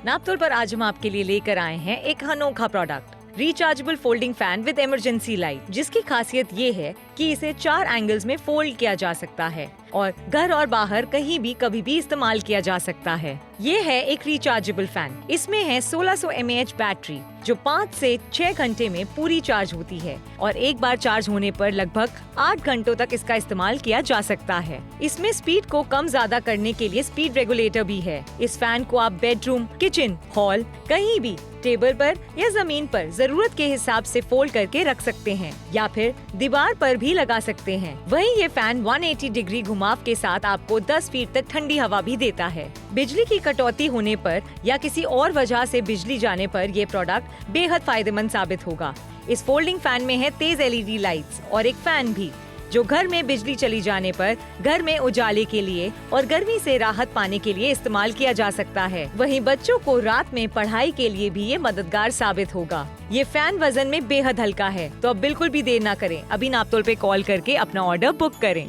नापतोल पर आज हम आपके लिए लेकर आए हैं एक अनोखा product, rechargeable folding fan with emergency light, जिसकी खासियत ये है कि इसे 4 एंगल्स में फोल्ड किया जा सकता है और घर और बाहर कहीं भी कभी भी इस्तेमाल किया जा सकता है। ये है एक रिचार्जेबल फैन। इसमें है 1600 mAh बैटरी जो 5 से 6 घंटे में पूरी चार्ज होती है और एक बार चार्ज होने पर लगभग 8 घंटों तक इसका इस्तेमाल किया जा सकता है। इसमें स्पीड को कम ज्यादा करने के लिए स्पीड रेगुलेटर भी है। इस फैन को आप बेडरूम, किचन, हॉल, कहीं भी टेबल पर या जमीन पर जरूरत के हिसाब से फोल्ड करके रख सकते हैं या फिर दीवार पर भी लगा सकते हैं। वहीं ये फैन 180 डिग्री घुमाव के साथ आपको 10 फीट तक ठंडी हवा भी देता है। बिजली की कटौती होने पर या किसी और वजह से बिजली जाने पर ये प्रोडक्ट बेहद फायदेमंद साबित होगा। इस फोल्डिंग फैन में है तेज LED लाइट्स और एक फैन भी, जो घर में बिजली चली जाने पर घर में उजाले के लिए और गर्मी से राहत पाने के लिए इस्तेमाल किया जा सकता है। वहीं बच्चों को रात में पढ़ाई के लिए भी ये मददगार साबित होगा। ये फैन वजन में बेहद हल्का है, तो अब बिल्कुल भी देर ना करें, अभी नापतोल पे कॉल करके अपना ऑर्डर बुक करें।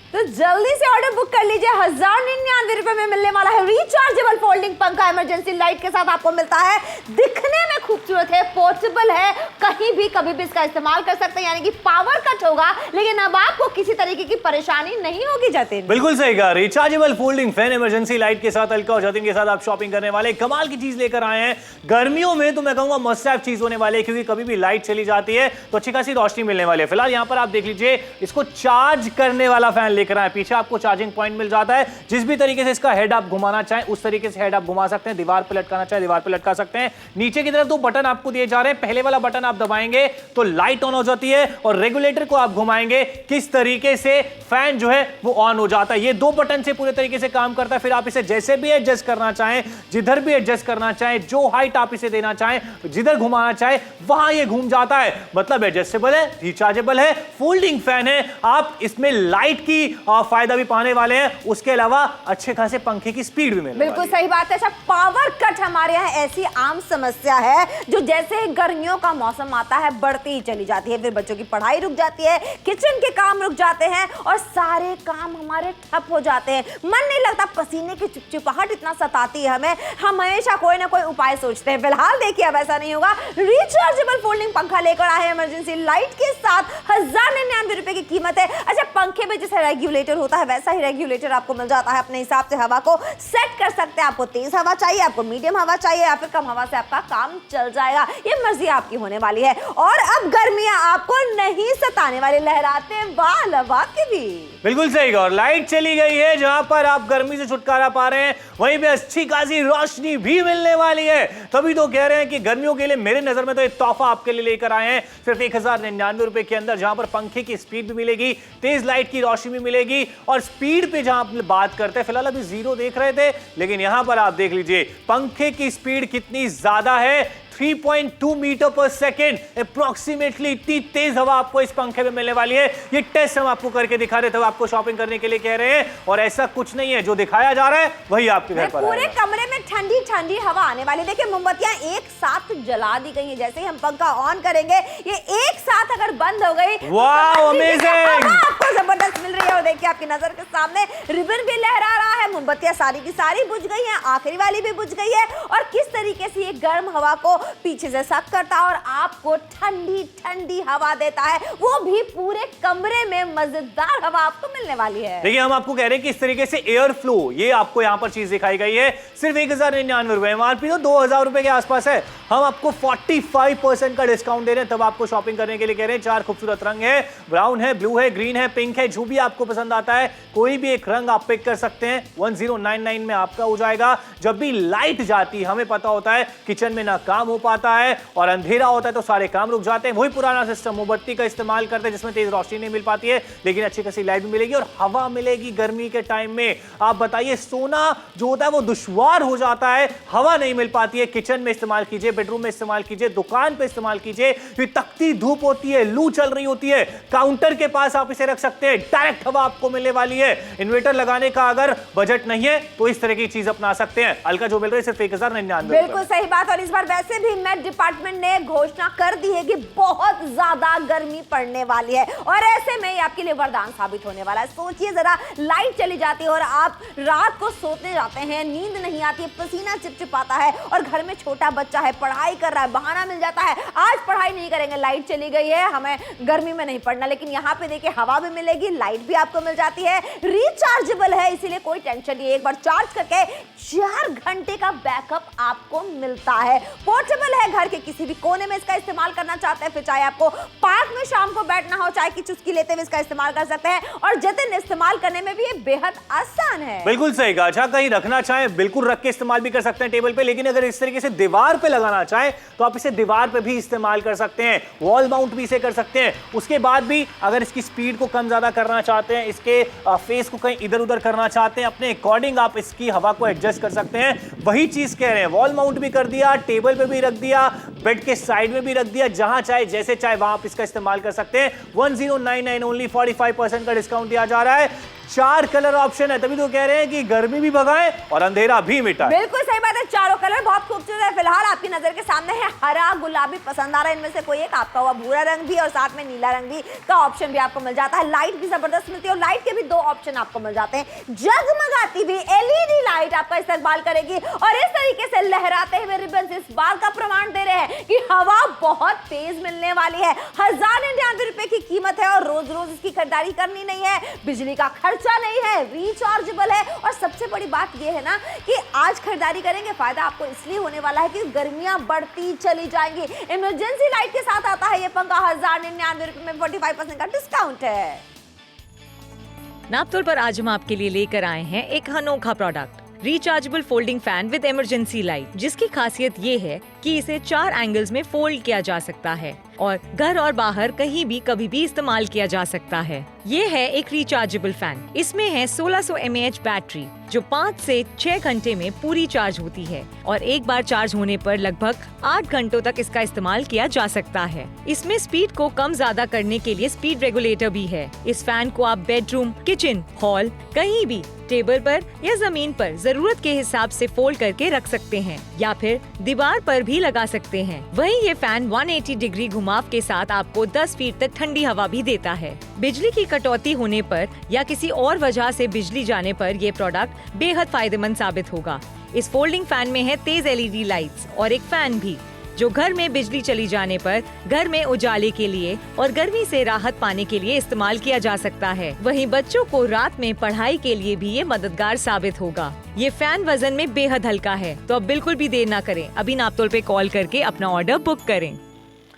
तो जल्दी से ऑर्डर बुक कर लीजिए। 1099 रुपए में मिलने वाला है रिचार्जेबल फोल्डिंग पंखा, इमरजेंसी लाइट के साथ आपको मिलता है। दिखने में खूबसूरत है, पोर्टेबल है, कहीं भी कभी भी इसका इस्तेमाल कर सकते हैं, यानी कि पावर कट होगा लेकिन अब आपको किसी तरीके की परेशानी नहीं होगी। जतिन बिल्कुल सही कहा। Rechargeable folding fan emergency light के साथ अलका और जतिन के साथ आप शॉपिंग करने वाले कमाल की चीज लेकर आए हैं। गर्मियों में तो मैं कहूंगा मस्ट हैव चीज होने वाली है, क्योंकि कभी भी लाइट चली जाती है तो अच्छी खासी रोशनी मिलने वाली है। फिलहाल यहाँ पर आप देख लीजिए, इसको चार्ज करने वाला फैन लेकर आए। पीछे आपको चार्जिंग पॉइंट मिल जाता है। जिस भी तरीके से इसका हेड आप घुमाना चाहें उस तरीके से हेड आप घुमा सकते हैं। दीवार पर लटकाना चाहे दीवार पर लटका सकते हैं। नीचे की तरफ 2 बटन आपको दिए जा रहे हैं। पहले वाला बटन आप दबाएंगे तो लाइट ऑन हो जाती है और रेगुलेटर को आप घुमाएंगे किस तरीके से फैन जो है वो ऑन हो जाता है। ये 2 बटन से पूरे तरीके से काम करता है। फिर आप इसे जैसे भी एडजस्ट करना चाहें, जिधर भी एडजस्ट करना चाहें, जो हाइट आप इसे देना चाहें, जिधर घुमाना चाहें वहां ये घूम जाता है। मतलब एडजस्टेबल है, रिचार्जेबल है, फोल्डिंग फैन है। आप इसमें लाइट की फायदा भी पाने वाले हैं, उसके अलावा अच्छे खासे पंखे की स्पीड भी मिलेगी। बिल्कुल सही बात है। अच्छा, पावर कट हमारे यहाँ ऐसी आम समस्या है जो जैसे ही गर्मियों का मौसम आता है बढ़ती ही चली जाती है। फिर बच्चों की पढ़ाई रुक जाती है, किचन के काम रुक जाते हैं और सारे काम हमारे ठप हो जाते हैं। मन नहीं लगता, पसीने की चिपचिपाहट इतना सताती है हमें, हम हमेशा कोई ना कोई उपाय सोचते हैं। फिलहाल देखिए अब ऐसा नहीं होगा। रिचार्जेबल फोल्डिंग पंखा लेकर आए इमरजेंसी लाइट के साथ। 1099 रुपए की कीमत है। अच्छा, पंखे में जैसे रेगुलेटर होता है वैसा ही रेगुलेटर आपको मिल जाता है। अपने हिसाब से हवा को सेट कर सकते हैं। आपको तेज हवा चाहिए, आपको मीडियम हवा चाहिए या फिर कम हवा से आपका काम चल जाएगा। ये मर्जी आपकी होने वाली है। और अब गर्मियां आपको नहीं सताने वाली, लहराते बाल अब आपके भी। बिल्कुल सही कहा। और लाइट चली गई है, जहां पर आप गर्मी से छुटकारा पा रहे हैं वहीं पे अच्छी खासी रोशनी भी मिलने वाली है। तभी तो कह रहे हैं कि गर्मियों के लिए मेरे नजर में तो एक तोहफा आपके लिए लेकर आए हैं सिर्फ 1099 रुपए के अंदर, जहां पर पंखे की स्पीड भी मिलेगी, तेज लाइट की रोशनी भी मिलेगी। और स्पीड पे जहां आप बात करते हैं, फिलहाल अभी 0 देख रहे थे, लेकिन यहां पर आप देख लीजिए पंखे की स्पीड कितनी ज्यादा है। 3.2 मीटर पर सेकेंड अप्रोक्सीमेटली इतनी तेज हवा आपको इस पंखे में मिलने वाली है। ये टेस्ट हम आपको करके दिखा रहे थे, आपको शॉपिंग करने के लिए कह रहे हैं। और ऐसा कुछ नहीं है, जो दिखाया जा रहा है वही आपके घर पर पूरे कमरे में ठंडी ठंडी हवा आने वाली। देखिए, मोमबत्तियां एक साथ जला दी गई हैं। जैसे ही हम पंखा ऑन करेंगे ये एक साथ अगर बंद हो गई, वाओ अमेजिंग, आपको जबरदस्त मिल रही है। और देखिए आपकी नजर के सामने रिबन भी लहरा रहा है। मोमबत्तियां सारी की सारी बुझ गई हैं, आखिरी वाली भी बुझ गई है। और किस तरीके से ये गर्म हवा को पीछे से सक करता है और आपको ठंडी ठंडी हवा देता है, वो भी पूरे कमरे में मजेदार हवा आपको मिलने वाली है। देखिए, हम आपको कह रहे हैं कि इस तरीके से एयर फ्लो, ये आपको यहां पर चीज दिखाई गई है। सिर्फ 1099 रुपए, एमआरपी तो 2000 रुपए के आसपास है। हम आपको 45% का डिस्काउंट दे रहे हैं, तब आपको शॉपिंग करने के लिए कह रहे हैं। 4 खूबसूरत रंग है, ब्राउन है, ब्लू है, ग्रीन है, पिंक है, जो भी आपको पसंद आता है कोई भी एक रंग आप पिक कर सकते हैं। 1099 में आपका हो जाएगा। जब भी लाइट जाती है, हमें पता होता है किचन में ना काम हो पाता है और अंधेरा होता है तो सारे काम रुक जाते हैं। वही पुराना सिस्टम, मोमबत्ती का इस्तेमाल करते हैं जिसमें तेज रोशनी नहीं मिल पाती है, लेकिन अच्छी खासी लाइट भी मिलेगी और हवा मिलेगी गर्मी के टाइम में। आप बताइए, सोना जो होता है वो दुश्वार हो जाता है, हवा नहीं मिल पाती है। किचन में इस्तेमाल कीजिए, बेडरूम में इस्तेमाल कीजिए, दुकान पे इस्तेमाल कीजिए। फिर तकती धूप होती है, लू चल रही होती है, काउंटर के पास आप इसे रख सकते हैं, डायरेक्ट हवा आपको मिलने वाली है। इन्वर्टर लगाने का अगर बजट नहीं है तो इस तरह की चीज अपना सकते हैं। अलका जो मिल रही है सिर्फ 1099। बिल्कुल सही बात। और इस बार वैसे भी मेट डिपार्टमेंट ने घोषणा कर दी है कि बहुत ज्यादा गर्मी पड़ने वाली है और ऐसे में ये आपके लिए वरदान साबित होने वाला है। सोचिए जरा, लाइट चली जाती है और आप रात को सोते जाते हैं, नींद नहीं आती है, पसीना चिपचिपाता है और घर में छोटा बच्चा है, पढ़ाई कर रहा है, बहाना मिल जाता है आज पढ़ाई नहीं करेंगे, लाइट चली गई है, हमें गर्मी में नहीं पड़ना। लेकिन यहाँ पे देखिए हवा भी मिलेगी, लाइट भी आपको मिल जाती है, रिचार्जेबल है, इसीलिए कोई टेंशन नहीं है। एक बार चार्ज करके 4 घंटे का बैकअप आपको मिलता है। पोर्टेबल है, घर के किसी भी कोने में इसका इस्तेमाल करना चाहते हैं, फिर चाहे आपको पार्क में शाम को बैठना हो, चाहे कि चुस्की लेते हुए इसका इस्तेमाल कर सकते हैं। और जतिन, इस्तेमाल करने में भी ये बेहद आसान है। बिल्कुल सही कहा। अच्छा, कहीं रखना चाहें बिल्कुल रख के इस्तेमाल भी कर सकते हैं टेबल पे, लेकिन अगर इस तरीके से दीवार पे लगाना चाहें तो आप इसे दीवार पे भी इस्तेमाल कर सकते हैं, वॉल माउंट भी इसे कर सकते हैं। उसके बाद भी अगर इसकी स्पीड को कम ज्यादा करना चाहते हैं, इसके फेस को कहीं इधर उधर करना चाहते हैं, अपने अकॉर्डिंग आप इसकी हवा को एडजस्ट कर सकते हैं। वही चीज कह रहे हैं, वॉल माउंट भी कर दिया, टेबल पे भी रख दिया, बेड के साइड में भी रख दिया, जहां चाहे जैसे चाहे वहां आप इसका इस्तेमाल कर सकते हैं। 1099 ओनली 45% का डिस्काउंट दिया जा रहा है। 4 कलर ऑप्शन है, तभी तो कह रहे हैं कि गर्मी भी भगाएं और अंधेरा भी मिटाएं। बिल्कुल सही बात है, चारों कलर बहुत खूबसूरत है। फिलहाल आपकी नजर के सामने है हरा, गुलाबी पसंद आ रहा है, इनमें से कोई एक आपका हुआ भूरा रंग भी और साथ में नीला रंग भी का ऑप्शन भी आपको मिल जाता है। लाइट भी जबरदस्त मिलती है और लाइट के भी 2 ऑप्शन आपको मिल जाते हैं। जगमगाती हुई एलईडी लाइट आपका इस्तेमाल करेगी और इस तरीके से लहराते हुए रिबन इस बात का प्रमाण दे रहे हैं कि हवा बहुत तेज मिलने वाली है। 1099 रुपए की कीमत है और रोज रोज इसकी खरीदारी करनी नहीं है, बिजली का खर्चा नहीं है, रिचार्जेबल है और सबसे बड़ी बात यह है ना कि आज खरीदारी करेंगे, फायदा आपको इसलिए होने वाला है कि गर्मियां बढ़ती चली जाएंगी। इमरजेंसी लाइट के साथ आता है ये पंखा, 1099 रुपए में 45% का डिस्काउंट है। नापतोल पर आज हम आपके लिए लेकर आए हैं एक अनोखा product, rechargeable folding fan with emergency light, जिसकी खासियत ये है कि इसे 4 एंगल्स में फोल्ड किया जा सकता है और घर और बाहर कहीं भी कभी भी इस्तेमाल किया जा सकता है। ये है एक रिचार्जेबल फैन। इसमें है 1600 mAh बैटरी जो 5 से 6 घंटे में पूरी चार्ज होती है और एक बार चार्ज होने पर लगभग 8 घंटों तक इसका इस्तेमाल किया जा सकता है। इसमें स्पीड को कम ज्यादा करने के लिए स्पीड रेगुलेटर भी है। इस फैन को आप बेडरूम, किचन, हॉल, कहीं भी टेबल पर या जमीन पर जरूरत के हिसाब से फोल्ड करके रख सकते हैं या फिर दीवार पर भी लगा सकते हैं। वहीं ये फैन 180 डिग्री घुमाव के साथ आपको 10 फीट तक ठंडी हवा भी देता है। बिजली की कटौती होने पर या किसी और वजह से बिजली जाने पर ये प्रोडक्ट बेहद फायदेमंद साबित होगा। इस फोल्डिंग फैन में है तेज LED लाइट्स और एक फैन भी जो घर में बिजली चली जाने पर घर में उजाले के लिए और गर्मी से राहत पाने के लिए इस्तेमाल किया जा सकता है। वहीं बच्चों को रात में पढ़ाई के लिए भी ये मददगार साबित होगा। ये फैन वजन में बेहद हल्का है, तो अब बिल्कुल भी देर ना करें, अभी नापतोल पे कॉल करके अपना ऑर्डर बुक करें।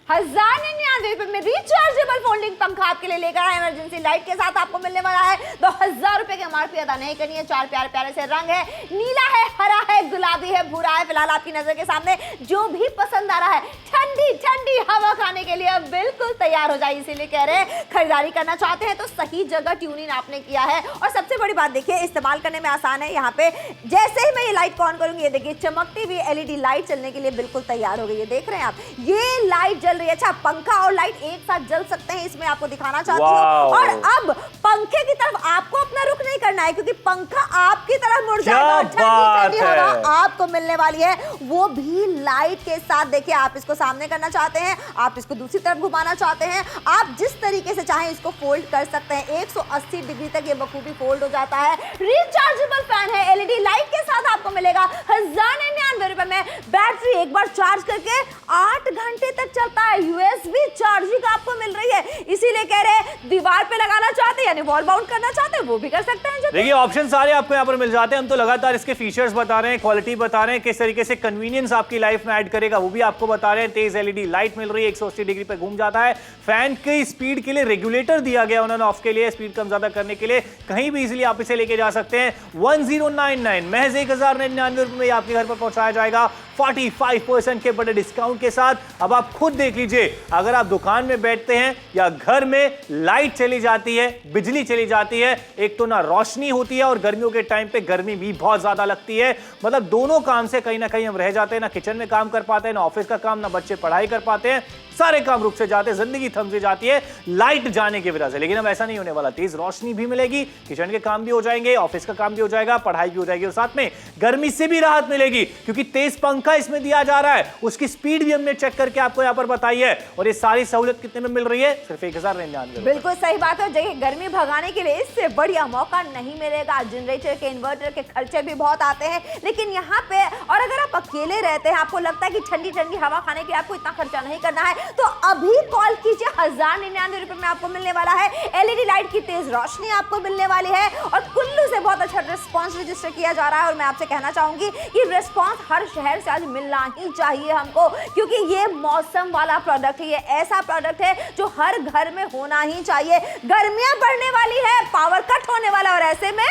1099 रुपए में रिचार्जेबल फोल्डिंग पंखा आपके लिए लेकर आए इमरजेंसी लाइट के साथ आपको मिलने वाला है। 2000 रुपए की MRP अदा नहीं करनी है। 4 प्यारे प्यारे से रंग है, नीला है, हरा है, गुलाबी है, भूरा है। फिलहाल आपकी नजर के सामने जो भी पसंद आ रहा है, ठंडी ठंडी हवा खाने के लिए अब बिल्कुल तैयार हो जाए। इसीलिए कह रहे हैं खरीदारी करना चाहते हैं तो सही जगह ट्यूनिंग आपने किया है। और सबसे बड़ी बात देखिए, इस्तेमाल करने में आसान है। यहाँ पे जैसे ही मैं ये लाइट ऑन करूंगी, ये देखिए चमकती हुई LED लाइट चलने के लिए बिल्कुल तैयार हो गई है। देख रहे हैं आप, ये लाइट जल रही है। अच्छा, पंखा और लाइट एक साथ जल सकते हैं, इसमें आपको दिखाना चाहती हूँ। और अब पंखे की तरफ आपको अपना रुख नहीं करना है क्योंकि पंखा आपकी तरफ मुड़ जाएगा। ठंडी हवा आपको मिलने वाली है, वो भी लाइट के साथ। देखिए, आप इसको सामने करना चाहते हैं, आप इसको दूसरी तरफ घुमाना चाहते हैं, आप जिस तरीके से चाहें इसको फोल्ड कर सकते हैं। 180 डिग्री तक ये बखूबी फोल्ड हो जाता है। रिचार्जेबल फैन है, LED लाइट के साथ आपको मिलेगा 1099 रुपए में। बैटरी एक बार चार्ज करके 8 घंटे तक चलता है। USB चार्जिंग आपको मिल रही है, इसीलिए कह रहे हैं दीवार पे लगाना चाहते हैं यानी वॉल माउंट करना चाहते हैं वो भी कर सकते हैं। देखिए, ऑप्शन सारे आपको यहाँ पर मिल जाते हैं। हम तो लगातार इसके फीचर्स बता रहे हैं, क्वालिटी बता रहे हैं, किस तरीके से कन्वीनियंस आपकी लाइफ में ऐड करेगा वो भी आपको बता रहे हैं। तेज LED लाइट मिल रही है, 180 डिग्री पे घूम जाता है। फैन की स्पीड के लिए रेगुलेटर दिया गया उन्होंने ऑफ के लिए, स्पीड कम ज्यादा करने के लिए। कहीं भी इजीली आप इसे लेके जा सकते हैं। 1099 महज 1099 रुपए में आपके घर पर पहुंचाया जाएगा 45% के बड़े डिस्काउंट के साथ। अब आप खुद देख लीजिए, अगर आप दुकान में बैठते हैं या घर में लाइट चली जाती है, बिजली चली जाती है, एक तो ना रोशनी होती है और गर्मियों के टाइम पे गर्मी भी बहुत ज्यादा लगती है। मतलब दोनों काम से कहीं ना कहीं हम रह जाते हैं, ना किचन में काम कर पाते हैं, ना ऑफिस का काम, ना बच्चे पढ़ाई कर पाते हैं, सारे काम रुक से जाते हैं, जिंदगी थम से जाती है लाइट जाने की वजह से। लेकिन अब ऐसा नहीं होने वाला, तेज रोशनी भी मिलेगी, किचन के काम भी हो जाएंगे, ऑफिस का काम भी हो जाएगा, पढ़ाई भी हो जाएगी और साथ में गर्मी से भी राहत मिलेगी क्योंकि तेज पंखा इसमें दिया जा रहा है, उसकी स्पीड भी हमने चेक करके आपको यहाँ पर बताई है। और ये सारी सहूलियत कितने में मिल रही है? सिर्फ 1099। बिल्कुल सही बात है। देखिए गर्मी भगाने के लिए इससे बढ़िया मौका नहीं मिलेगा। जनरेटर के, इन्वर्टर के खर्चे भी बहुत आते हैं, लेकिन यहाँ पे और अगर आप अकेले रहते हैं, आपको लगता है कि ठंडी ठंडी हवा खाने के लिए आपको इतना खर्चा नहीं करना है, तो अभी कॉल कीजिए। 1099 रुपए में आपको मिलने वाला है एलईडी लाइट की तेज रोशनी आपको मिलने वाली है, और कुल्लू से बहुत अच्छा रिस्पॉन्स रजिस्टर किया जा रहा है। और मैं आपसे कहना चाहूंगी कि रिस्पॉन्स हर शहर से आज मिलना ही चाहिए हमको, क्योंकि ये मौसम वाला प्रोडक्ट है, ये ऐसा प्रोडक्ट है जो हर घर में होना ही चाहिए। गर्मियां बढ़ने वाली है, पावर कट होने वाला, और ऐसे में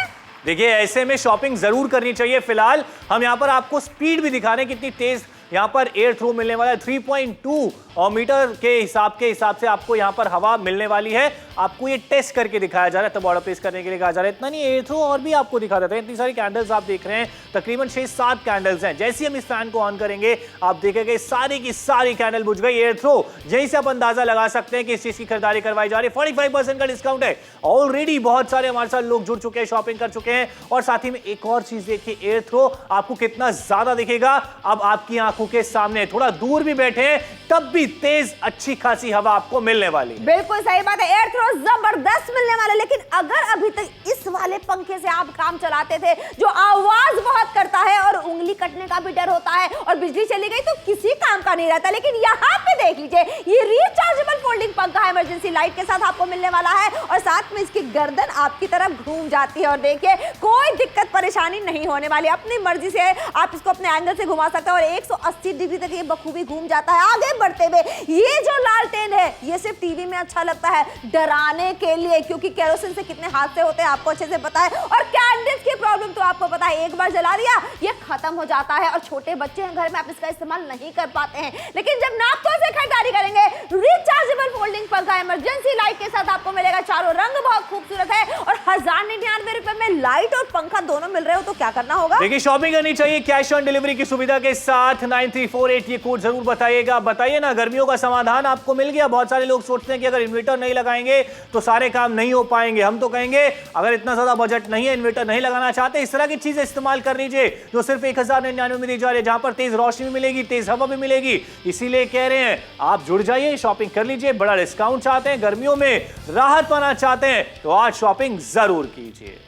देखिए ऐसे में शॉपिंग जरूर करनी चाहिए। फिलहाल हम यहां पर आपको स्पीड भी दिखा रहे हैं कितनी तेज यहाँ पर एयर थ्रू मिलने वाला है। 3.2 और मीटर के हिसाब से आपको यहाँ पर हवा मिलने वाली है। आपको ये टेस्ट करके दिखाया जा रहा है, तब ऑर्डर प्लेस करने के लिए कहा जा रहा है। इतना नहीं, एयर थ्रू और भी आपको दिखा देते हैं। इतनी सारी कैंडल्स आप देख रहे हैं, तकरीबन 6-7 कैंडल्स हैं। जैसे ही हम इस फैन को ऑन करेंगे आप देखेंगे सारी की सारी कैंडल बुझ गई। एयर थ्रू यहीं से आप अंदाजा लगा सकते हैं कि इस चीज की खरीदारी करवाई जा रही है। 45% का डिस्काउंट है। ऑलरेडी बहुत सारे हमारे साथ लोग जुड़ चुके हैं, शॉपिंग कर चुके हैं। और साथ ही में एक और चीज देखिए, एयर थ्रो आपको कितना ज्यादा दिखेगा अब आपकी आंखों के सामने। थोड़ा दूर भी बैठे तब भी तेज अच्छी खासी हवा आपको मिलने वाली। बिल्कुल सही बात है, एयर थ्रो जबरदस्त मिलने वाला। लेकिन अगर अभी तक इस वाले पंखे से आप काम चलाते थे जो आवाज बहुत करता है और उंगली कटने का भी डर होता है, और बिजली चली गई तो किसी काम का नहीं रहता, लेकिन यहाँ पे देख लीजिए, ये रिचार्जेबल फोल्डिंग पंखा है, इमरजेंसी लाइट के साथ आपको मिलने वाला है, और साथ में इसकी गर्दन आपकी तरफ घूम जाती है। और देखिए कोई दिक्कत परेशानी नहीं होने वाली, अपनी मर्जी से आप इसको अपने एंगल से घुमा सकते हैं, और 180 डिग्री तक ये बखूबी घूम जाता है। आगे बढ़ते हुए ये जो लालटेन है, ये सिर्फ टीवी में अच्छा लगता है, डराने के लिए, क्योंकि केरोसिन से कितने हादसे होते हैं आपको अच्छे से पता है। और कैंडल्स की प्रॉब्लम तो आपको पता है, एक बार जला दिया ये खत्म हो जाता है, और छोटे बच्चे हैं घर में, आप इसका इस्तेमाल नहीं कर पाते हैं। लेकिन जब नापतोल से खरीदारी करेंगे, रिचार्जेबल फोल्डिंग पंखा इमरजेंसी लाइट के साथ आपको मिलेगा। चारों रंग बहुत खूबसूरत है, और 1099 रुपए में लाइट और पंखा दोनों मिल रहे हो, तो क्या करना होगा? देखिए शॉपिंग करनी चाहिए कैश ऑन डिलीवरी की सुविधा के साथ। 9348 ये कोड जरूर बताइएगा। बताइए ना, गर्मियों का समाधान आपको मिल गया। बहुत सारे लोग सोचते हैं कि अगर इन्वर्टर नहीं लगाएंगे तो सारे काम नहीं हो पाएंगे। हम तो कहेंगे अगर इतना ज्यादा बजट नहीं है, इन्वर्टर नहीं लगाना चाहते, इस तरह की चीजें इस्तेमाल कर लीजिए जो सिर्फ 1099 में दी जा रही है, जहां पर तेज रोशनी भी मिलेगी, तेज हवा भी मिलेगी। इसीलिए कह रहे हैं आप जुड़ जाइए, शॉपिंग कर लीजिए। बड़ा डिस्काउंट चाहते हैं, गर्मियों में राहत पाना चाहते हैं, तो आज शॉपिंग जरूर कीजिए।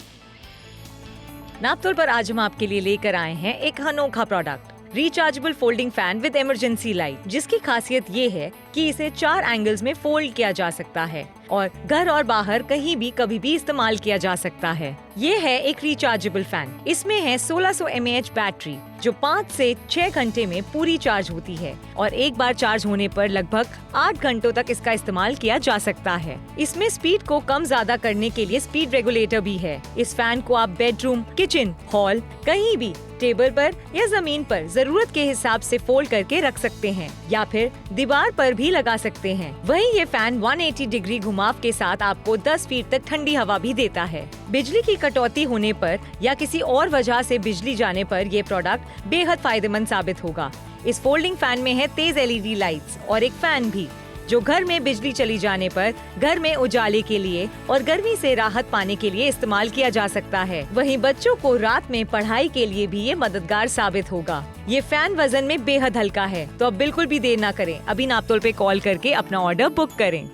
नापतोल पर आज हम आपके लिए लेकर आए हैं एक अनोखा product, rechargeable folding fan with emergency light, जिसकी खासियत ये है कि इसे 4 एंगल्स में फोल्ड किया जा सकता है और घर और बाहर कहीं भी कभी भी इस्तेमाल किया जा सकता है। ये है एक रिचार्जेबल फैन। इसमें है 1600 mAh बैटरी जो 5 से 6 घंटे में पूरी चार्ज होती है, और एक बार चार्ज होने पर लगभग 8 घंटों तक इसका इस्तेमाल किया जा सकता है। इसमें स्पीड को कम ज्यादा करने के लिए स्पीड रेगुलेटर भी है। इस फैन को आप बेडरूम, किचन, हॉल, कहीं भी टेबल पर या जमीन पर जरूरत के हिसाब से फोल्ड करके रख सकते हैं, या फिर दीवार पर भी लगा सकते हैं। वहीं ये फैन 180 डिग्री घुमाव के साथ आपको 10 फीट तक ठंडी हवा भी देता है। बिजली की कटौती होने पर या किसी और वजह से बिजली जाने पर ये प्रोडक्ट बेहद फायदेमंद साबित होगा। इस फोल्डिंग फैन में है तेज LED लाइट्स और एक फैन भी, जो घर में बिजली चली जाने पर घर में उजाले के लिए और गर्मी से राहत पाने के लिए इस्तेमाल किया जा सकता है। वहीं बच्चों को रात में पढ़ाई के लिए भी ये मददगार साबित होगा। ये फैन वजन में बेहद हल्का है, तो अब बिल्कुल भी देर न करें, अभी नापतोल पे कॉल करके अपना ऑर्डर बुक करें।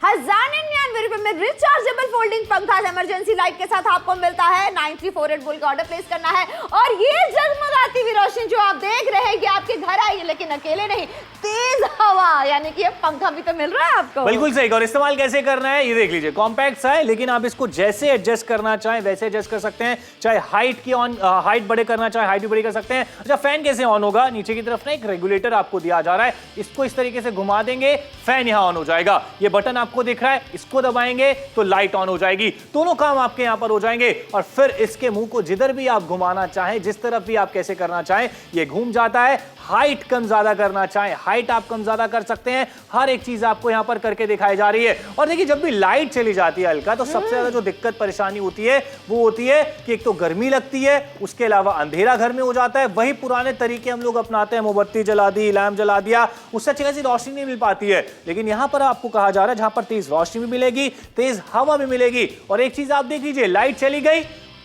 1099 रुपए में रिचार्जेबल फोल्डिंग पंखा इमरजेंसी लाइट के साथ आपको मिलता है। 9348 बोल के ऑर्डर प्लेस करना है, और ये जगमगाती हुई रोशनी जो आप देख रहे हैं कि आपके घर आई है, लेकिन अकेले नहीं, तेज हवा, यानी कि ये पंखा भी तो मिल रहा है आपको। बिल्कुल सही। और इस्तेमाल कैसे करना है ये देख लीजिए। कॉम्पैक्ट सा है, लेकिन आप इसको जैसे एडजस्ट करना चाहें वैसे एडजस्ट कर सकते हैं। चाहे हाइट बड़े करना चाहे हाइट भी बड़ी कर सकते हैं। अच्छा, फैन कैसे ऑन होगा? नीचे की तरफ ना एक रेगुलेटर आपको दिया जा रहा है, इसको इस तरीके से घुमा देंगे, फैन यहाँ ऑन हो जाएगा। ये बटन आपको दिख रहा है, इसको दबाएंगे तो लाइट ऑन हो जाएगी। दोनों काम आपके यहां पर हो जाएंगे, और फिर इसके मुंह को जिधर भी आप घुमाना चाहें, जिस तरफ भी आप कैसे करना चाहें, ये घूम जाता है। हाइट कम ज्यादा करना चाहें, हाइट आप कम ज्यादा कर सकते हैं। हर एक चीज आपको यहां पर करके दिखाई जा रही है। और देखिए, जब भी लाइट चली जाती है हल्का, तो सबसे ज्यादा जो दिक्कत परेशानी होती है वो होती है कि एक तो गर्मी लगती है, उसके अलावा अंधेरा घर में हो जाता है। वही पुराने तरीके हम लोग अपनाते हैं, मोमबत्ती जला दी, लैम्प जला दिया, उससे अच्छी खासी रोशनी नहीं मिल पाती है। लेकिन यहां पर आपको कहा जा रहा है जहां पर तेज रोशनी भी मिलेगी, तेज हवा भी मिलेगी। और एक चीज आप देख लीजिए, लाइट चली गई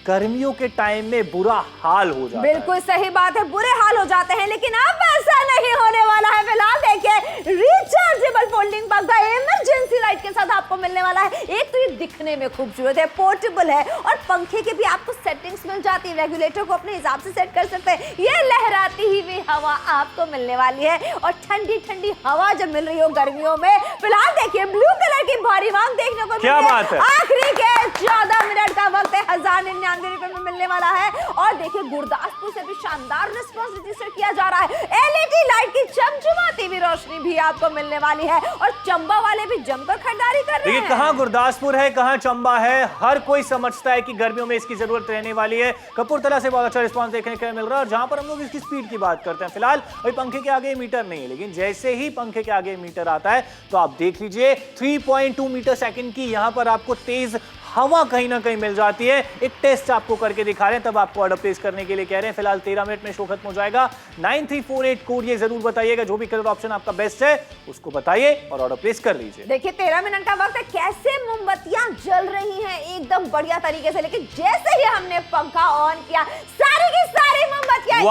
गर्मियों के टाइम में बुरा हाल हो जाता है। बिल्कुल सही बात है, बुरे हाल हो जाते हैं, लेकिन अब ऐसा नहीं होने वाला है। फिलहाल देखिए रिचार्जेबल फोल्डिंग पंखा इमरजेंसी लाइट के साथ आपको मिलने वाला है। एक तो ये दिखने में खूबसूरत है, पोर्टेबल है और पंखे के भी आपको सेटिंग्स मिल जाती है। रेगुलेटर को अपने हिसाब से सेट कर सकते हैं। ये लहराती हुई हवा आपको मिलने वाली है और ठंडी ठंडी हवा जब मिल रही हो गर्मियों में। फिलहाल देखिए ब्लू कलर की भारी मांग देखने को क्या बात है। आखिरी के 14 मिनट का वक्त है, 1099 रुपए में मिलने वाला है। और देखिए गुरदासपुर से भी शानदार रिस्पांस रजिस्टर किया जा रहा है। एलईडी लाइट की चमचमाती हुई रोशनी भी आपको मिलने वाली है और चंबा वाले भी जमकर खरीदारी कर रहे हैं। कहां गुरदासपुर है, कहां चंबा है, हर कोई समझता है कि गर्मियों में इसकी जरूरत रहने वाली है। कपूरथला से बहुत अच्छा रिस्पांस देखने को मिल रहा है और जहां पर हम लोग इसकी स्पीड की बात करते हैं, फिलहाल अभी पंखे के आगे मीटर नहीं है, लेकिन जैसे ही पंखे के आगे मीटर आता है तो आप देख लीजिए 3.2 मीटर सेकंड की यहां पर आपको तेज हवा कहीं ना कहीं मिल जाती है। एक टेस्ट आपको करके दिखा रहे हैं, तब आपको ऑर्डर प्लेस करने के लिए कह रहे हैं। फिलहाल 13 मिनट में शो खत्म हो जाएगा। 9348 कोड ये जरूर बताइएगा, जो भी कलर ऑप्शन आपका बेस्ट है उसको बताइए और ऑर्डर प्लेस कर लीजिए। देखिए 13 मिनट का वक्त है, कैसे मोमबत्तियां जल रही हैं एकदम बढ़िया तरीके से, लेकिन जैसे ही हमने पंखा ऑन किया सारी की सारी मोमबत्तियां एक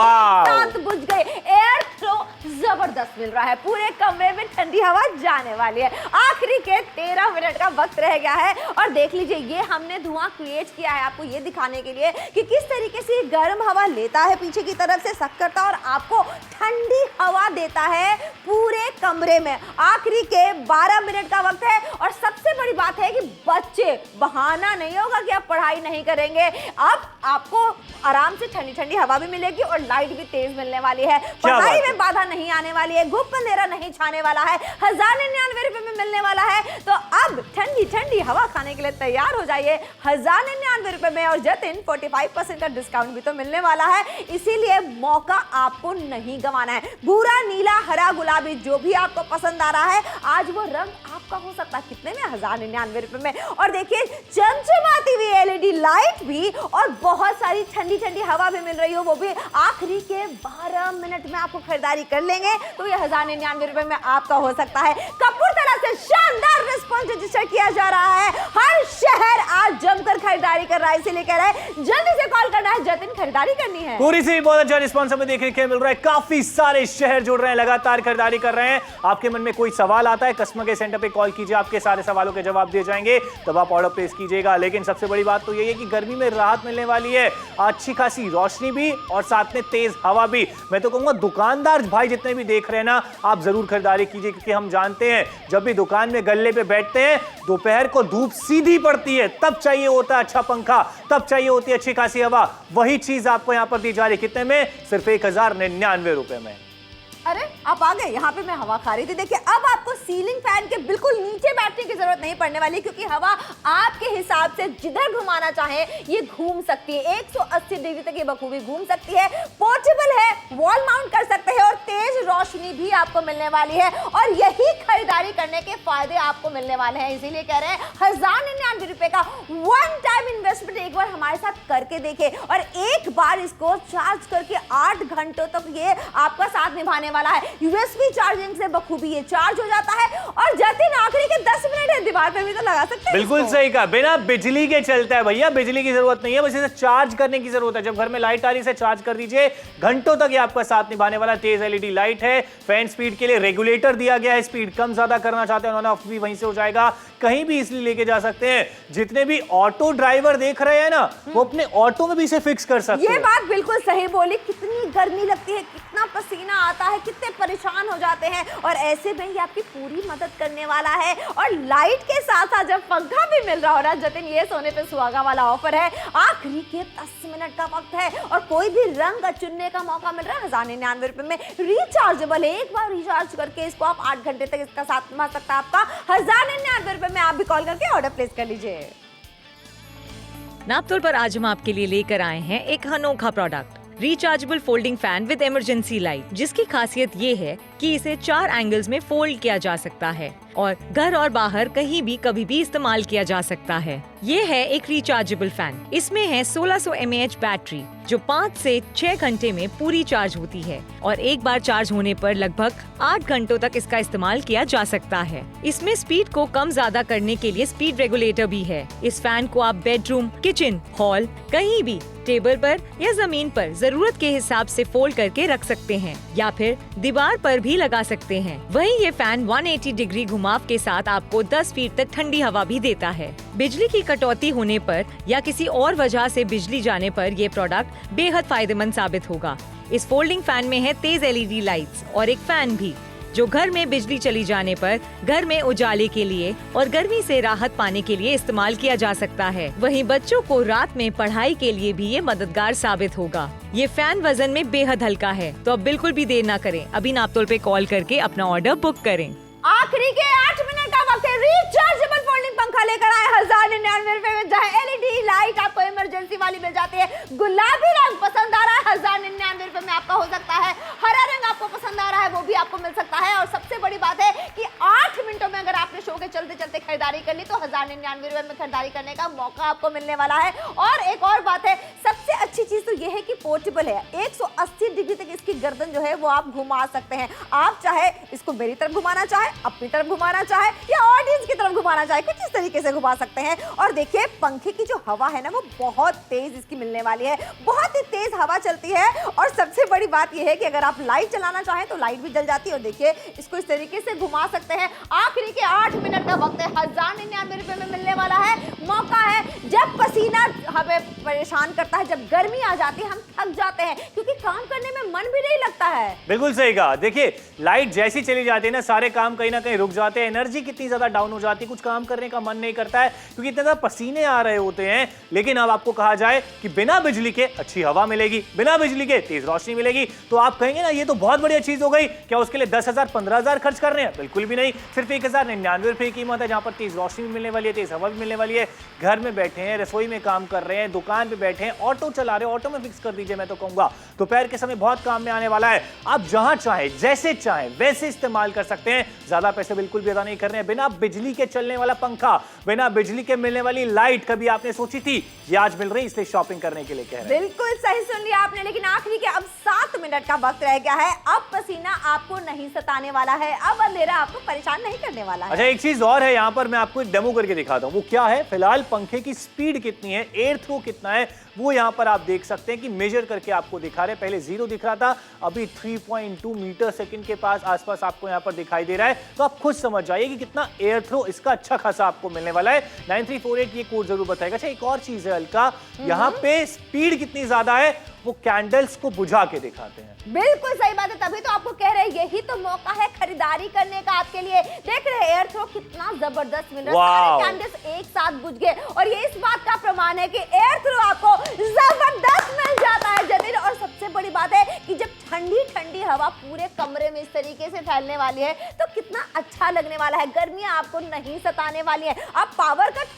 साथ बुझ गई। एयर फ्लो जबरदस्त मिल रहा है, पूरे कमरे में ठंडी हवा जाने वाली है। आखिरी के 13 मिनट का वक्त रह गया है और देख लीजिए ये हमने धुआं क्रिएट किया है आपको ये दिखाने के लिए कि किस तरीके से गर्म हवा लेता है, पीछे की तरफ से सक करता है और आपको ठंडी हवा देता है पूरे कमरे में। आखिरी के 12 मिनट का वक्त है और सबसे बड़ी बात है कि बच्चे बहाना नहीं होगा कि आप पढ़ाई नहीं करेंगे। अब आपको आराम से ठंडी ठंडी हवा भी मिलेगी और लाइट भी तेज मिलने वाली है। पढ़ाई में बाधा नहीं आने वाली है, धूप अंधेरा नहीं छाने वाला है। 1099 रुपए में मिलने वाला है, तो अब ठंडी ठंडी हवा खाने के लिए तैयार हो जाइए 1099 रुपए में। और जतिन 45% का डिस्काउंट भी तो मिलने वाला है, इसीलिए मौका आपको नहीं गंवाना है। भूरा, नीला, हरा, गुलाबी जो भी आपको पसंद आ रहा है आज वो रंग आपका हो सकता है। कितने में? 1099 रुपए में। और देखिए चमचमाती हुई एलईडी लाइट भी और बहुत सारी ठंडी ठंडी हवा भी मिल रही हो, वो भी आखिरी के 12 मिनट में आपको खरीदारी कर लेंगे तो ये 1099 रुपए में आपका हो सकता है। कपूरथला से शानदार रिस्पांस रजिस्टर किया जा रहा है। हर शहर आज जमकर खरीदारी कर रहा है, इसीलिए कह रहा है जल्दी से कॉल करना है, जतिन खरीदारी करनी है। पूरी से बहुत अच्छा रिस्पांस हमें देखने को मिल रहा है। काफी सारे शहर जुड़ रहे हैं, लगातार खरीदारी कर रहे हैं। आपके मन में कोई सवाल आता है, कस्टमर केयर सेंटर पे कॉल कीजिए, आपके सारे सवालों के जवाब दिए जाएंगे, तब आप ऑर्डर प्लेस कीजिएगा। लेकिन सबसे बड़ी बात तो यही है कि गर्मी में राहत मिलने वाली है, अच्छी खासी रोशनी भी और साथ में तेज हवा भी। मैं तो कहूंगा दुकानदार भाई जितने भी देख रहे हैं ना, आप जरूर खरीदारी कीजिए, क्योंकि हम जानते हैं जब भी दुकान में गल्ले पे बैठते हैं दोपहर को धूप सीधी पड़ती है, तब चाहिए होता है अच्छा पंखा, तब चाहिए होती है अच्छी खासी हवा। वही चीज आपको यहां पर दी जा रही है। कितने में? सिर्फ 1099 रुपए में। अरे आप आ गए, यहाँ पे मैं हवा खा रही थी। देखिए अब आपको सीलिंग फैन के बिल्कुल नीचे बैठने की जरूरत नहीं पड़ने वाली, क्योंकि हवा आपके हिसाब से जिधर घुमाना चाहे ये घूम सकती है। 180 डिग्री तक ये बखूबी घूम सकती है, पोर्टेबल है, वॉल माउंट कर सकते हैं और तेज रोशनी भी आपको मिलने वाली है। और यही खरीदारी करने के फायदे आपको मिलने वाले हैं, इसीलिए कह रहे हैं 1099 रुपए का वन टाइम इन्वेस्टमेंट एक बार हमारे साथ करके देखे और एक बार इसको चार्ज करके 8 घंटों तक ये आपका साथ निभाने वाला है। यूएसबी चार्जिंग से बखूबी ये चार्ज हो जाता है और जतिन आखिरी के 10 मिनट है, दीवार पे भी तो लगा सकते हैं। बिल्कुल सही कहा, बिना बिजली के चलता है भैया, बिजली की जरूरत नहीं है, बस इसे चार्ज करने की जरूरत है। जब घर में लाइट आ रही है चार्ज कर दीजिए, घंटों तक ये आपका साथ निभाने वाला तेज एलईडी लाइट है। फैन स्पीड के लिए रेगुलेटर दिया गया है, स्पीड कम ज्यादा करना चाहते हैं ऑन ऑफ भी वहीं से हो जाएगा, कहीं भी इसलिए लेके जा सकते हैं। जितने भी ऑटो ड्राइवर देख रहे हैं ना, वो अपने ऑटो में भी इसे फिक्स कर सकते हैं। ये बात बिल्कुल सही बोली, कितनी गर्मी लगती है, कितना पसीना आता है, कितने परेशान हो जाते हैं, और ऐसे में ये आपकी पूरी मदद करने वाला है। और लाइट के साथ साथ जब पंखा भी मिल रहा हो ना जतिन, ये सोने पे सुहागा वाला ऑफर है। आखिरी के 10 मिनट का वक्त है और कोई भी रंग चुनने का मौका मिल रहा है 1099 रुपए में। रिचार्जेबल है, एक बार रिचार्ज करके इसको आप 8 घंटे तक इसका साथ निभा सकता है आपका 1099 रुपए में। आप भी कॉल करके ऑर्डर प्लेस कर लीजिए। नापतोल पर आज हम आपके लिए लेकर आए हैं एक अनोखा product, rechargeable folding fan with emergency light, जिसकी खासियत ये है कि इसे 4 एंगल्स में फोल्ड किया जा सकता है और घर और बाहर कहीं भी कभी भी इस्तेमाल किया जा सकता है। ये है एक रिचार्जेबल फैन। इसमें है 1600 mAh बैटरी जो 5 से 6 घंटे में पूरी चार्ज होती है और एक बार चार्ज होने पर लगभग 8 घंटों तक इसका इस्तेमाल किया जा सकता है। इसमें स्पीड को कम ज्यादा करने के लिए स्पीड रेगुलेटर भी है। इस फैन को आप बेडरूम, किचन, हॉल, कहीं भी टेबल पर या जमीन पर जरूरत के हिसाब से फोल्ड करके रख सकते हैं या फिर दीवार पर भी लगा सकते हैं। वहीं ये फैन 180 डिग्री घुमाव के साथ आपको 10 फीट तक ठंडी हवा भी देता है। बिजली की कटौती होने पर या किसी और वजह से बिजली जाने पर ये प्रोडक्ट बेहद फायदेमंद साबित होगा। इस फोल्डिंग फैन में है तेज LED लाइट्स और एक फैन भी जो घर में बिजली चली जाने पर घर में उजाले के लिए और गर्मी से राहत पाने के लिए इस्तेमाल किया जा सकता है। वहीं बच्चों को रात में पढ़ाई के लिए भी ये मददगार साबित होगा। ये फैन वजन में बेहद हल्का है, तो अब बिल्कुल भी देर ना करें, अभी नापतोल पे कॉल करके अपना ऑर्डर बुक करें। आखिरी के 8 मिनट का वक्त है। रिचार्जेबल फोल्डिंग पंखा लेकर आए 1099 रुपए में, जहाँ LED लाइट आपको इमरजेंसी वाली मिल जाती है। गुलाबी रंग पसंद आ रहा है 1099 रुपए में आपका हो सकता है। हरा रंग आपको पसंद आ रहा है वो भी आपको मिल सकता है। और सबसे बड़ी बात है कि 8 मिनटों में अगर आपने शो के चलते चलते खरीदारी कर ली तो 1099 रुपए में खरीदारी करने का मौका आपको मिलने वाला है। और एक और बात है, सबसे अच्छी चीज तो ये है कि पोर्टेबल है। 180 डिग्री तक इसकी गर्दन जो है वो आप घुमा सकते हैं। आप चाहे इसको मेरी तरफ घुमाना चाहे, अपनी तरफ घुमाना चाहे या ऑडियंस की तरफ घुमाना चाहे, कुछ इस तरीके से घुमा सकते हैं। और देखिए पंखे की जो हवा है ना वो बहुत तेज इसकी मिलने वाली है, बहुत ही तेज हवा चलती है। और सबसे बड़ी बात यह है कि अगर आप लाइट चलाना चाहें तो लाइट भी जल जाती है। और देखिए इसको इस तरीके से घुमा सकते हैं। आखिरी के 8 मिनट का वक्त है, 1099 रुपए में मिलने वाला है। मौका है, जब पसीना हमें परेशान करता है, जब गर्मी आ जाती है, हम थक जाते हैं क्योंकि काम करने में मन भी नहीं लगता है। बिल्कुल सही कहा। देखिए लाइट जैसी चली जाती है ना, सारे काम कहीं ना कहीं रुक जाते हैं, एनर्जी कितनी ज्यादा डाउन हो जाती है, कुछ काम करने का मन नहीं करता है क्योंकि इतने ज्यादा पसीने आ रहे होते हैं। लेकिन अब आपको कहा जाए कि बिना बिजली के अच्छी हवा मिलेगी, बिना बिजली के तेज रोशनी मिलेगी, तो आप कहेंगे ना ये तो बहुत बढ़िया चीज हो गई। क्या उसके लिए 10,000 15,000 खर्च कर रहे हैं? बिल्कुल भी नहीं। सिर्फ 1099 रुपए की कीमत है, जहां पर तेज रोशनी भी मिलने वाली है, तेज हवा भी मिलने वाली है। घर में बैठे हैं, रसोई में काम कर रहे हैं, दुकान पे बैठे हैं, ऑटो चला रहे हैं, ऑटो में फिक्स कर दीजिए, मैं तो कहूंगा दोपहर के समय बहुत काम में आने वाला है। आप जहां चाहे जैसे चाहे वैसे इस्तेमाल कर सकते हैं। ज्यादा पैसे बिल्कुल भी अदा नहीं कर रहे हैं। बिना बिजली के चलने वाला पंखा, बिना बिजली के मिलने वाली लाइट कभी आपने सोची थी? ये आज मिल रही, इसलिए शॉपिंग करने के लिए कह रहे हैं। बिल्कुल सही सुन लिया आपने। लेकिन आखिरी के अब 7 मिनट का वक्त रह गया है। अब पसीना आपको नहीं सताने वाला है, अब अंधेरा आपको परेशान नहीं करने वाला है। अच्छा एक चीज और है, यहाँ पर मैं आपको एक डेमो करके दिखाता हूँ। वो क्या है, फिलहाल पंखे की स्पीड कितनी है, एयर थ्रो कितना है, वो यहाँ पर आप देख सकते हैं कि मेजर करके आपको दिखा रहे हैं। पहले 0 दिख रहा था, अभी 3.2 मीटर सेकंड के पास आसपास आपको यहाँ पर दिखाई दे रहा है। तो आप खुद समझ जाइए कि कितना एयर थ्रो इसका अच्छा खासा आपको मिलने वाला है। 9348 ये कोड जरूर बताएगा। अच्छा एक और चीज है अलका, यहाँ पे स्पीड कितनी ज्यादा है वो कैंडल्स को बुझा के दिखाते हैं। बिल्कुल सही बात है, तभी तो आपको कह रहे हैं यही तो मौका है खरीदारी करने का आपके लिए। देख रहे हैं एयर थ्रो कितना जबरदस्त मिल रहा है, सारे कैंडल्स एक साथ बुझ गए। और ये इस बात का प्रमाण है कि एयर थ्रो आपको जबरदस्त मिल जाता है जमीन। और सबसे बड़ी बात है कि जब ठंडी ठंडी हवा पूरे कमरे में इस तरीके से फैलने वाली है तो कितना अच्छा लगने वाला है। गर्मियां आपको नहीं सताने वाली है। अब पावर कट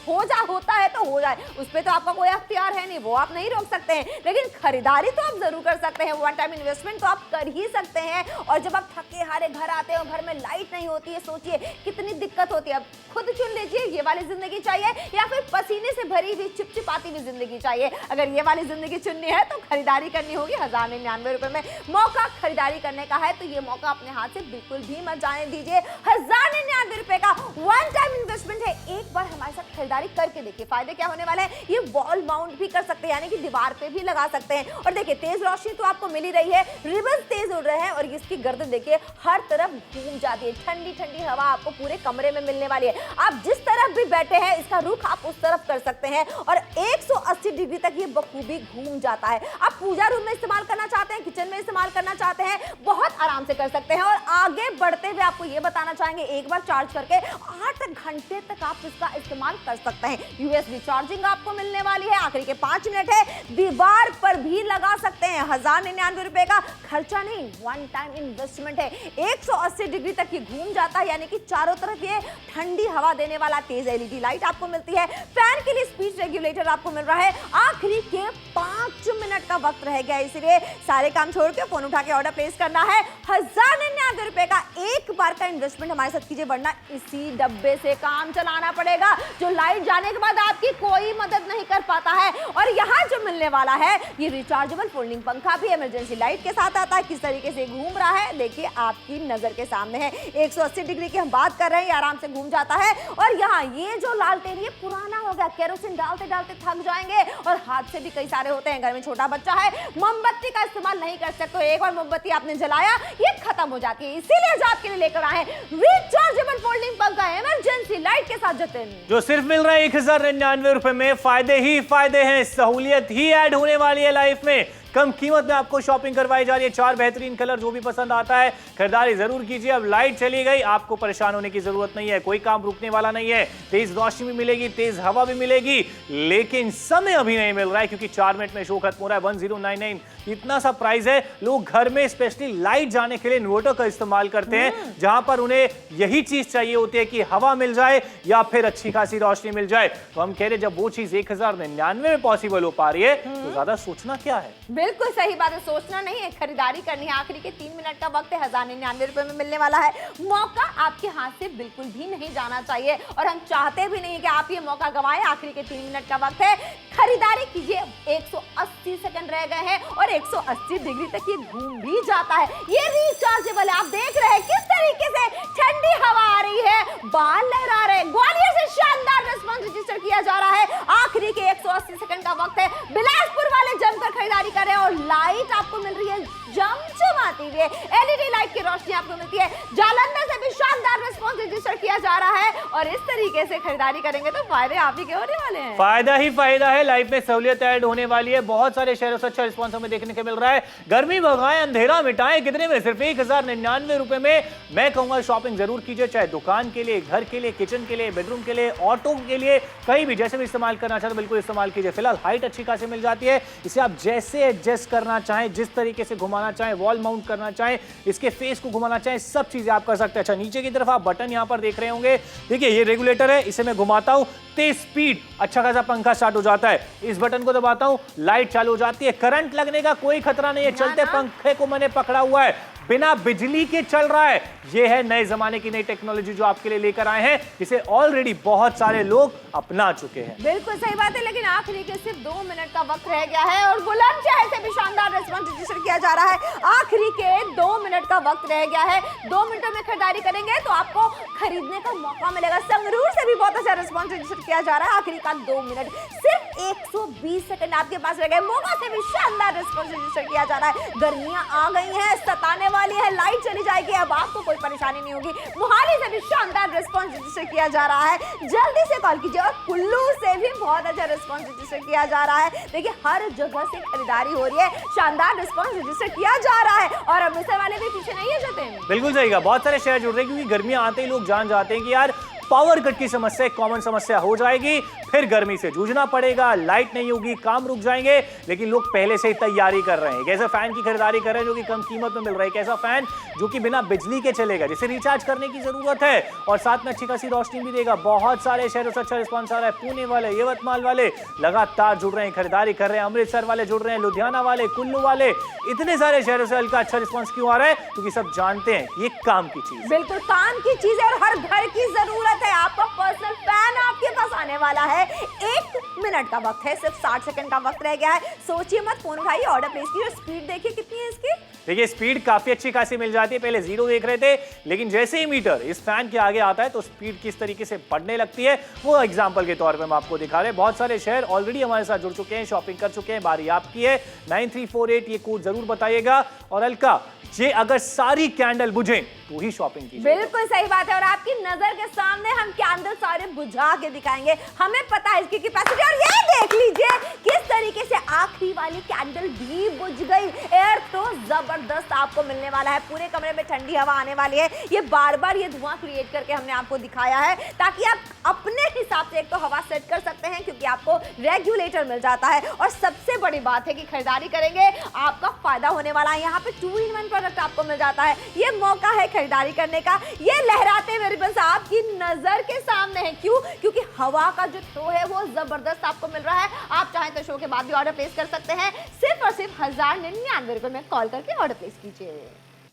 होता है तो हो जाए, उस पर तो आपका कोई अख्तियार है नहीं, वो आप नहीं रोक सकते हैं। लेकिन खरीदारी तो आप जरूर कर सकते हैं, वन टाइम इन्वेस्टमेंट तो आप कर ही सकते हैं। और जब आप थके हारे घर आते हो, घर में लाइट नहीं होती है, सोचिए कितनी दिक्कत होती है। अब खुद चुन लीजिए, ये वाली जिंदगी चाहिए या फिर पसीने से भरी हुई चिपचिपाती हुई जिंदगी चाहिए। अगर ये वाली जिंदगी चुननी है तो खरीदारी करनी होगी 1099 रुपए में। मौका खरीदारी करने का है तो ये मौका अपने हाथ से बिल्कुल भी मत जाने दीजिए। 1099 रुपए का वन टाइम इन्वेस्टमेंट है, एक बार हमारे साथ खरीदारी करके देखिए। फायदे क्या होने वाले हैं, ये वॉल माउंट भी कर सकते हैं, यानी कि दीवार पे भी लगा सकते हैं। और देखिए तेज रोशनी तो आपको मिल ही रही है, रिबन तेज उड़ रहे हैं और इसकी गर्दन देखिए हर तरफ घूम जाती है। ठंडी ठंडी हवा आपको पूरे कमरे में मिलने वाली है। आप जिस तरफ भी बैठे हैं इसका रुख आप उस तरफ कर सकते हैं और 180 डिग्री तक ये बखूबी घूम जाता है। आप पूजा रूम में इस्तेमाल करना चाहते हैं, किचन में इस्तेमाल करना चाहते हैं, बहुत आराम से कर सकते हैं। और आगे बढ़ते हुए आपको ये बताना चाहेंगे, एक बार चार्ज करके 8 घंटे तक आप इसका इस्तेमाल कर सकते हैं। USB चार्जिंग आपको मिलने वाली है। आखिरी के 5 मिनट है, दीवार पर भी लगा सकते हैं। 1099 रुपए का खर्चा नहीं, वन टाइम इन्वेस्टमेंट है। 180 डिग्री तक ये घूम जाता है, यानी कि चारों तरफ ये ठंडी हवा देने वाला तेज LED लाइट आपको मिलती है। फैन के लिए स्पीड रेगुलेटर आपको मिल रहा है। आखिरी के 5 मिनट का वक्त रह गया, इसलिए सारे काम छोड़ के फोन उठा के ऑर्डर प्लेस करना है। 1099 रुपए का एक बार का इन्वेस्टमेंट हमारे साथ कीजिए, वरना इसी डब्बे से काम चलाना पड़ेगा, जो लाइट जाने के बाद आपकी कोई मदद नहीं कर पाता है। और यहाँ जो मिलने वाला है ये रिचार्जेबल फोल्डिंग पंखा भी इमरजेंसी लाइट के साथ आता है। किस तरीके से घूम रहा है देखिए, आपकी नजर के सामने है। 180 डिग्री की हम बात कर रहे हैं, आराम से घूम जाता है। और यहाँ ये जो लालटेन ये पुराना हो गया, केरोसिन डालते डालते थक जाएंगे और हादसे भी कई सारे होते हैं। घर में छोटा बच्चा है, मोमबत्ती का इस्तेमाल नहीं कर सकते, एक बार मोमबत्ती आपने जलाया ये खत्म हो जाती है। इसीलिए आज आपके लिए लेकर आए रिचार्जेबल फोल्डिंग पंखा इमरजेंसी लाइट के साथ जतिन, जो सिर्फ मिल रहा है 1099 रुपए में। फायदे ही फायदे हैं, सहूलियत ही ऐड होने वाली है लाइफ में। कम कीमत में आपको शॉपिंग करवाई जा रही है। 4 बेहतरीन कलर, जो भी पसंद आता है खरीदारी जरूर कीजिए। अब लाइट चली गई, आपको परेशान होने की जरूरत नहीं है, कोई काम रुकने वाला नहीं है। तेज रोशनी भी मिलेगी, तेज हवा भी मिलेगी, लेकिन समय अभी नहीं मिल रहा है क्योंकि 4 मिनट में शो खत्म हो रहा है। 1099 इतना सा प्राइस है। लोग घर में स्पेशली लाइट जाने के लिए इन्वर्टर का इस्तेमाल करते हैं, जहां पर उन्हें यही चीज चाहिए होती है कि हवा मिल जाए या फिर अच्छी खासी रोशनी मिल जाए। तो हम कह रहे जब वो चीज 1099 में पॉसिबल हो पा रही है तो ज्यादा सोचना क्या है। बिल्कुल सही बात है, सोचना नहीं है, खरीदारी करनी है। आखिरी के 3 मिनट का वक्त है, 1099 रुपए में मिलने वाला है। मौका आपके हाथ से बिल्कुल भी नहीं जाना चाहिए और हम चाहते भी नहीं कि आप ये मौका गंवाएं। आखिरी के 3 मिनट का वक्त है, खरीदारी कीजिए। 180 सेकंड रह गए हैं और 180 डिग्री तक ये घूम भी जाता है। ये रिचार्जेबल है, आप देख रहे हैं किस तरीके से ठंडी हवा आ रही है, बाल लहरा रहे हैं। ग्वालियर से शानदार रिस्पॉन्स रजिस्टर किया जा रहा है। आखिरी के 180 सेकंड का वक्त है। बिलासपुर वाले जमकर खरीदारी कर रहे हैं और लाइट आपको मिल रही है जमजमाती हुई। एलईडी लाइट की रोशनी आपको मिलती है। जालंधर से भी शानदार रिस्पॉन्स रजिस्टर किया जा रहा है और इस तरीके से खरीदारी करेंगे तो फायदे आप ही के होने वाले हैं। फायदा ही फायदा है, लाइफ में सहूलियत ऐड होने वाली है। बहुत सारे शहरों से अच्छा रिस्पॉन्स हमें देखने को मिल रहा है। गर्मी भगाएं, अंधेरा मिटाएं, कितने में? सिर्फ 1099 रुपए में। मैं कहूंगा शॉपिंग जरूर कीजिए, चाहे दुकान के लिए, घर के लिए, किचन के लिए, बेडरूम के लिए, ऑटो के लिए, कहीं भी जैसे भी इस्तेमाल करना चाहते बिल्कुल इस्तेमाल कीजिए। फिलहाल हाइट अच्छी खासी मिल जाती है, इसे आप जैसे एडजस्ट करना चाहें, जिस तरीके से घुमाना चाहें, वॉल माउंट करना चाहें, इसके फेस को घुमाना चाहें, सब चीजें आप कर सकते हैं। अच्छा, नीचे की तरफ आप बटन यहां पर देख रहे होंगे, देखिए ये रेगुलेटर है, इसे मैं घुमाता हूं, तेज स्पीड अच्छा खासा पंखा स्टार्ट हो जाता है। इस बटन को दबाता हूं, लाइट चालू हो जाती है। करंट लगने का कोई खतरा नहीं है, चलते पंखे को मैंने पकड़ा हुआ है, बिना बिजली के चल रहा है। यह है नए जमाने की नई टेक्नोलॉजी जो आपके लिए लेकर आए हैं, जिसे ऑलरेडी बहुत सारे लोग अपना चुके हैं। बिल्कुल सही बात है, लेकिन आखिरी के सिर्फ 2 मिनट का वक्त रह गया है और बुलंदशहर से भी शानदार रिस्पॉन्स रजिस्टर किया जा रहा है। आखिरी के 2 मिनट का वक्त रह गया है। 2 मिनटों में खरीदारी करेंगे तो आपको खरीदने का मौका मिलेगा। संगरूर से भी बहुत अच्छा रिस्पॉन्स रजिस्टर किया जा रहा है। आखिरी का 2 मिनट, सिर्फ 120 सेकंड आपके पास रह गए। मोगा से भी शानदार रिस्पॉन्स रजिस्टर किया जा रहा है। गर्मियां आ गई हैं, सताने वाली है, लाइट चली जाएगी, अब आपको कोई परेशानी नहीं होगी। मोहाली से भी शानदार रिस्पॉन्स रजिस्टर किया जा रहा है, जल्दी से कॉल कीजिए। और कुल्लू से भी बहुत अच्छा रिस्पॉन्स रजिस्टर किया जा रहा है। देखिए हर जगह से खरीदारी हो रही है, शानदार रिस्पॉन्स रजिस्टर किया जा रहा है। और अमृतसर वाले भी पीछे नहीं है जतिन। बिल्कुल सही कहा, बहुत सारे शहर जुड़ रहे हैं क्योंकि गर्मियां आते ही लोग जान जाते हैं कि यार पावर कट की समस्या एक कॉमन समस्या हो जाएगी, फिर गर्मी से जूझना पड़ेगा, लाइट नहीं होगी, काम रुक जाएंगे। लेकिन लोग पहले से ही तैयारी कर रहे हैं, एक ऐसा फैन की खरीदारी कर रहे हैं जो कि कम कीमत में मिल रहा है, एक ऐसा फैन जो कि बिना बिजली के चलेगा, जिसे रिचार्ज करने की जरूरत है और साथ में अच्छी खासी रोशनी भी देगा। बहुत सारे शहरों से अच्छा रिस्पॉन्स आ रहा है। पुणे वाले, यवतमाल वाले लगातार जुड़ रहे हैं, खरीदारी कर रहे हैं। अमृतसर वाले जुड़ रहे हैं, लुधियाना वाले, कुल्लू वाले, इतने सारे शहरों से हल्का अच्छा रिस्पॉन्स क्यों आ रहा है? क्योंकि सब जानते हैं ये काम की चीज, बिल्कुल काम की चीज है और हर घर की जरूरत है। आपका पर्सनल फैन आपके पास आने वाला है। 1 मिनट का वक्त है, सिर्फ 60 सेकंड का वक्त रह गया है। सोचिए मत, फोन उठाइए, ऑर्डर प्लेस कीजिए। स्पीड देखिए कितनी है इसकी। देखिए स्पीड काफी अच्छी खासी मिल जाती है। पहले 0 देख रहे थे, लेकिन जैसे ही मीटर इस फैन के आगे आता है तो स्पीड किस तरीके से बढ़ने लगती है, वो एग्जांपल के तौर पे हम आपको दिखा रहे हैं। बहुत सारे शहर ऑलरेडी हमारे साथ जुड़ चुके हैं, शॉपिंग कर चुके हैं, बारी आपकी है। 9348 ये कोड जरूर बताइएगा। और अलका, ये अगर सारी कैंडल बुझे तो ही शॉपिंग कीजिए। बिल्कुल सही बात है और आपकी नजर के सामने हम कैंडल सारे बुझा के दिखाएंगे। हमें पता है इसकी कैपेसिटी। और ये देख लीजिए किस तरीके से आखिरी वाली कैंडल भी बुझ गई। एयर तो जबरदस्त आपको मिलने वाला है, पूरे कमरे में ठंडी हवा आने वाली है। ये बार बार ये धुआं क्रिएट करके हमने आपको दिखाया है ताकि आप अपने हिसाब से एक तो हवा सेट कर सकते हैं, क्योंकि आपको रेगुलेटर मिल जाता है। और सबसे बड़ी बात है कि खरीदारी करेंगे आपका फायदा होने वाला है। यहाँ पे 2-in-1 प्रोडक्ट आपको मिल जाता है। ये मौका है खरीदारी करने का। ये लहराते हुए रिबन्स आपकी नजर के सामने है। क्यों? क्योंकि हवा का जो थ्रो है वो जबरदस्त आपको मिल रहा है। आप चाहें तो शो के बाद भी ऑर्डर प्लेस कर सकते हैं। सिर्फ सिर्फ और सिर्फ 1099 रुपए में कॉल करके ऑर्डर प्लेस कीजिए।